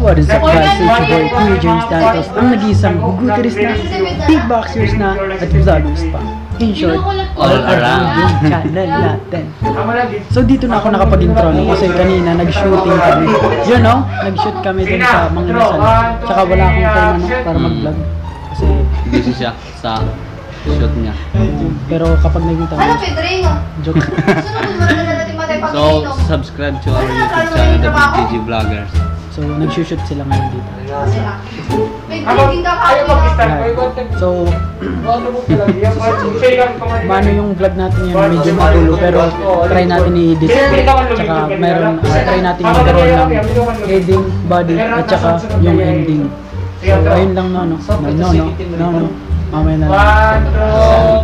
What is up guys, it's your boy Kuya James Dantos, ang nag-iisang huguteris na, beatboxers na, at vloggers pa. In short, all around yung channel natin. So dito na ako nakapag-intro no, kasi kanina nag-shooting kami. You know, nag-shoot kami dun sa mga Rizal. Tsaka wala akong time ano, para mag-vlog. Kasi busy siya sa shoot niya. Pero kapag naging tayo, joke. So, subscribe to our YouTube channel, The BTG Vloggers. So, nag-shoot sila ngayon dito. So, mano yung vlog natin yan, medyo magulo, pero try natin i-edit. Tsaka mayroon, try natin i-draw ng heading, body, at tsaka yung ending. So, ayun lang no. Mamaya na lang.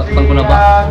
Takpan ko na ba?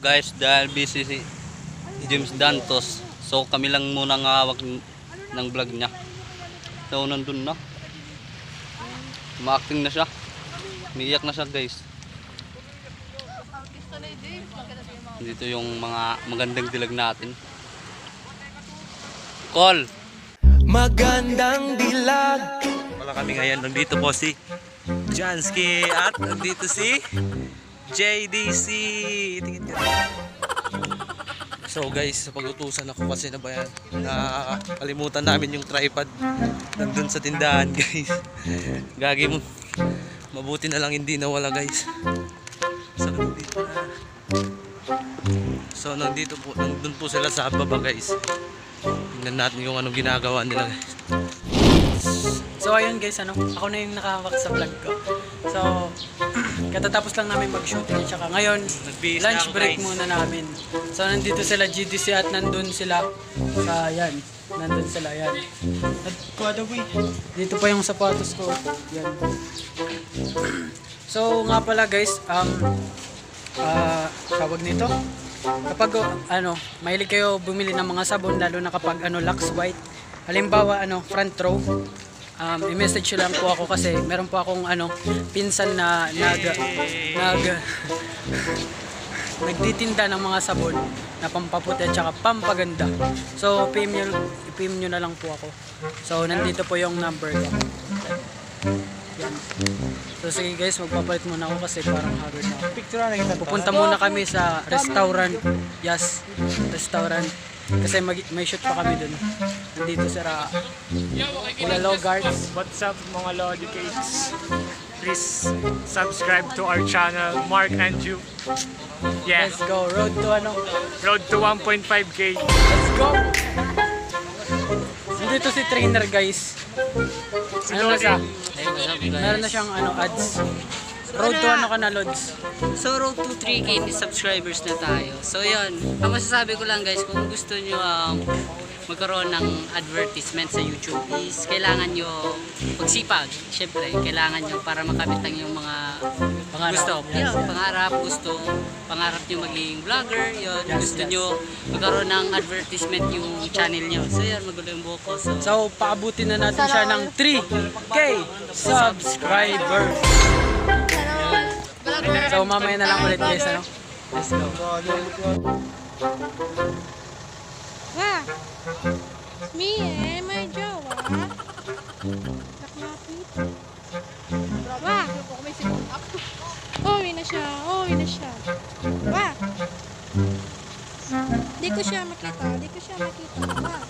Guys, dahil busy si James Dantos, so kami lang muna ang hawak ng vlog niya. So nandun na, ma-acting na siya, umiiyak na siya guys. Dito yung mga magandang dilag natin. Call! Magandang dilag. Wala kami ngayon, nandito po si Jansky at nandito si JDC. Tingin ka. So guys, pag-utusan ako kasi na ba yan, nakalimutan namin yung tripod nandun sa tindahan guys. Gagi mo, mabuti na lang hindi nawala guys. So nandito po, nandun po sila sa baba guys. Tingnan natin yung anong ginagawa nila guys. So ayun guys, ako na yung nakahawak sa vlog ko. So katatapos lang namin mag-shooting, tsaka ngayon lunch break muna namin. So nandito sila GDC at nandun sila sa yan. Nandun sila yan. At dito pa yung sapatos ko. Yan. So nga pala guys, tawag nito, kapag mahilig kayo bumili ng mga sabon, lalo na kapag Lux White, halimbawa front row, i-message lang po ako kasi meron po akong pinsan na nagtitinda ng mga sabon na pampaputi at saka pampaganda. So PM nyo na lang po ako. So nandito po yung number ko. Yan. So sige guys, magpapalit muna ako kasi parang haggard na ako. Pupunta muna kami sa restaurant. Yes, restaurant. Kasi may shoot pa kami dun. Nandito sa Ulalo Guards. What's up mga Lodi Cakes? Please subscribe to our channel, Mark and you. Yeah, Let's go. Road to ano? road to 1.5k. Let's go! Nandito si trainer guys. Ano na siya? Meron na siyang ano, ads. Road to ano ka na, Lods? So road to 3K subscribers na tayo. So yun, ang masasabi ko lang guys, kung gusto nyo magkaroon ng advertisement sa YouTube is kailangan nyo magsipag. Siyempre, kailangan nyo para makamit ang yung mga gusto. Yeah, pangarap nyo maging vlogger. Yun, gusto nyo magkaroon ng advertisement yung channel nyo. So yun, magulo yung buhok ko. So, paabutin na natin siya ng 3K subscribers. So, mamaya na lang ulit guys, ano? Let's go. Wah, me and my jowa. Nakmapit. Wah, uwi na siya, uwi na siya. Wah, di ko siya makita, Wah.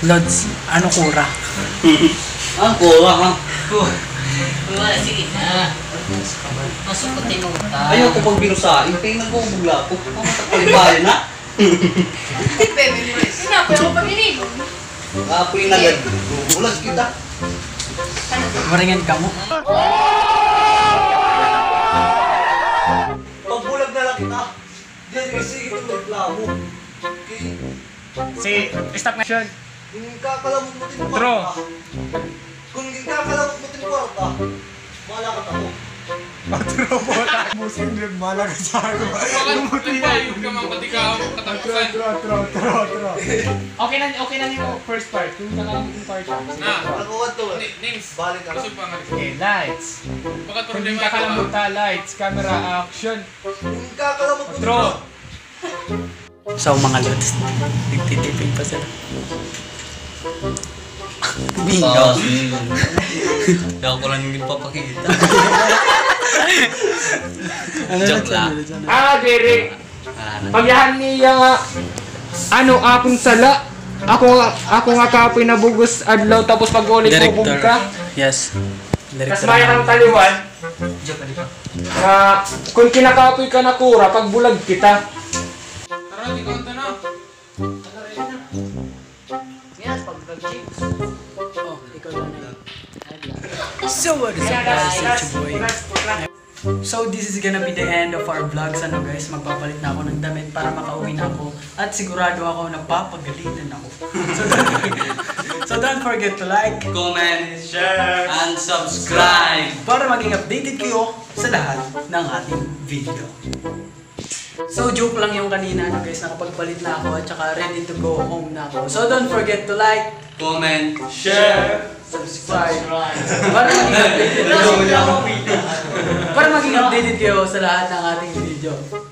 Lods, ano kura? Kuha ha. Sige na. Masok ko tinuta. Ayaw ko pag binusain, kaya nag-uubugla ko. Palibayan na. Sinabi ako pag-inilog. Apoy na agad. Ulas kita. Maringan ka mo. Pagbulag na lang kita. Diyan kasi itong reklamo. Si stagnation. Kung kakalamot mo din True. kwarta. Kung kakalamot mo din kwarta, malakat ako. Okay na yung first part. Yung nakalimutan part. Nakuha to eh. Balik ako. Okay, lights. Kung hindi kakalamutan, lights, camera, action. Kung kakalamot mo din True. So, mga Lods, nagtitipid pa sila. Bingo. Hindi ako lang yung papakita. Joke lang. Derek. Pagyahan niya akong sala. Ako nga kapoy na bugos adlaw tapos pag-ulit bubog ka. Yes. Tapos mayroon kang taliwan. Joke ka. Kung kinakapoy ka na kura, pag bulag kita. Tara, di konta na. Oh, ikaw lang. So what is up guys, it's your boy. So this is gonna be the end of our vlogs. Ano guys, magpapalit na ako ng damit para makauwi na ako. At sigurado ako napapagalitan ako. So don't forget to like, Comment, share, and subscribe. para maging updated kayo sa lahat ng ating video. So joke lang yung kanina ano guys, nakapagpalit na ako at saka ready to go home na ako. So don't forget to like, Comment, share, subscribe para maging updated kayo sa lahat ng ating video. video.